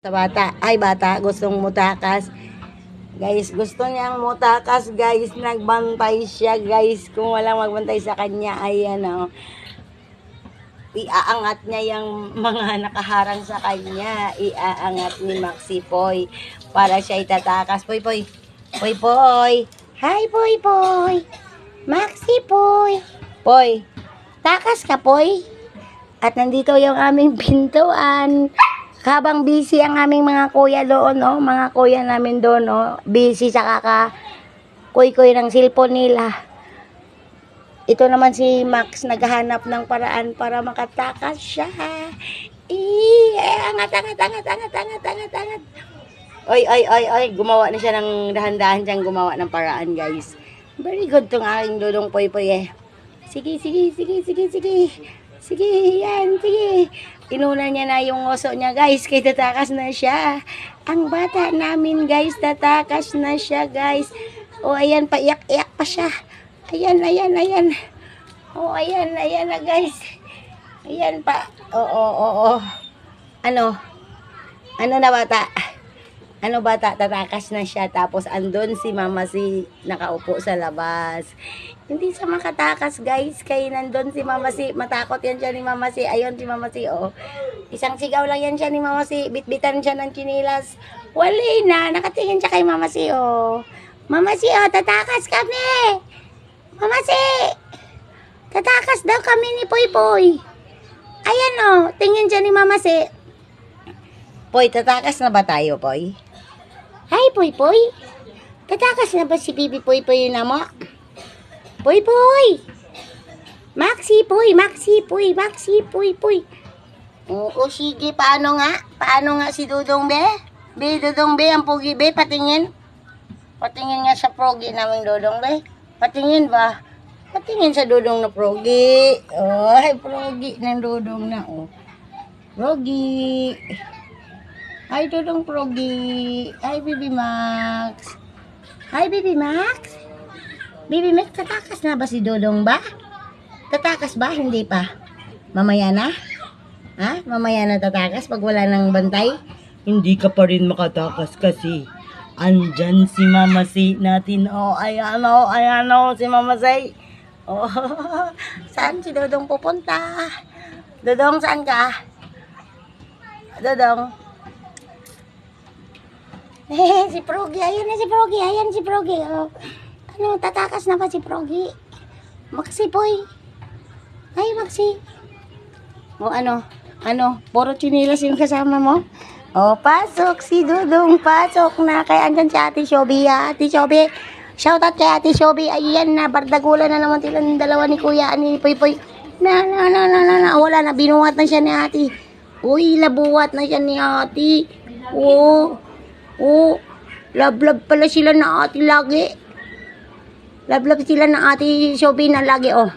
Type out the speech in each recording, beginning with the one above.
Sa bata, ay bata, gustong mutakas. Guys, gusto niyang mutakas, guys. Nagbantay siya, guys. Kung walang magbantay sa kanya, ay ano, iaangat niya yung mga nakaharang sa kanya. Iaangat ni Maxi Poy para siya itatakas. Poy, Poy. Poy, Poy. Hi, Poy, Poy. Maxi Poy. Poy, takas ka, Poy. At nandito yung aming pintuan. Habang busy ang aming mga kuya doon, no? Mga kuya namin doon, no? Busy sa kuy-kuy ng cellphone nila. Ito naman si Max, naghahanap ng paraan para makatakas siya. Angat. Oy. Gumawa na siya ng dahan-dahan siyang gumawa ng paraan, guys. Very good tong aking dudong poy-poy eh. Sige. Sige, yan, sige. Inuna niya na yung oso niya, guys. Kaya tatakas na siya. Ang bata namin, guys, tatakas na siya, guys. O, ayan, paiyak-iyak pa siya. Ayan. O, ayan na, guys. Ayan pa. Oo. Ano na, bata? Ano bata, tatakas na siya. Tapos andun si Mama si nakaupo sa labas. Hindi siya makatakas, guys. Kaya nandun si Mama si. Matakot yan siya ni Mama si. Ayun si Mama si, oh. Isang sigaw lang yan siya ni Mama si. Bitbitan siya ng chinilas. Wali na. Nakatingin siya kay Mama si, oh. Mama si, oh. Tatakas kami. Mama si. Tatakas daw kami ni Poy Poy. Ayan, oh. Tingin siya ni Mama si. Poy, tatakas na ba tayo, Poy? Hi, Poy Poy. Tatakas na ba si Bibi Poy Poy na mo? Poy Poy. Maxi Poy. Oo, sige. Paano nga si Dudong Be? Dudong Be, ang pugi Be, patingin. Patingin nga sa progi namin Dudong Be. Patingin ba? Patingin sa Dudong na progi. Oh, ay, progi ng Dudong na, oh. Progi. Hi, Dudong Progi. Hi, Baby Max. Baby Max, tatakas na ba si Dudong ba? Tatakas ba? Hindi pa. Mamaya na? Ha? Mamaya na tatakas pag wala nang bantay? Hindi ka pa rin makatakas kasi andyan si Mama si natin. Oh, ayan si Mama si. Oh, saan si Dudong pupunta? Dudong, saan ka? Dudong. Si Progi, ayan si Progi, oh. Ano, tatakas na ba si Progi? Maxi Poy. Ay, Maxi. O, ano, puro chinilas yung kasama mo? O, pasok si Dudong, pasok na. Kaya andyan si Ate Shobi, ha? Ate Shobi, shoutout kay Ate Shobi. Ayan na, bardagulan na naman sila ng dalawa ni Kuya, ni Poy Poy. Wala na, binuhat na siya ni Ate. Uy, labuhat na siya ni Ate. Love pala sila na Ate lagi. Love sila na Ate Shobi na lagi, oh.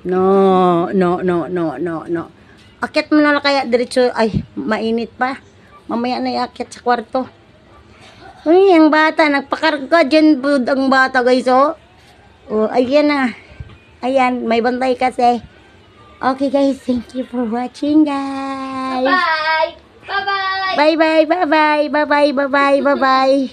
No. Akyat mo na kaya diretso. Ay, mainit pa. Mamaya na iakyat sa kwarto. Uy, ang bata, nagpakarga dyan ang bata, guys, oh. Oh, ayan na. Ayan, may bantay kasi. Okay, guys, thank you for watching, guys. Bye. Bye.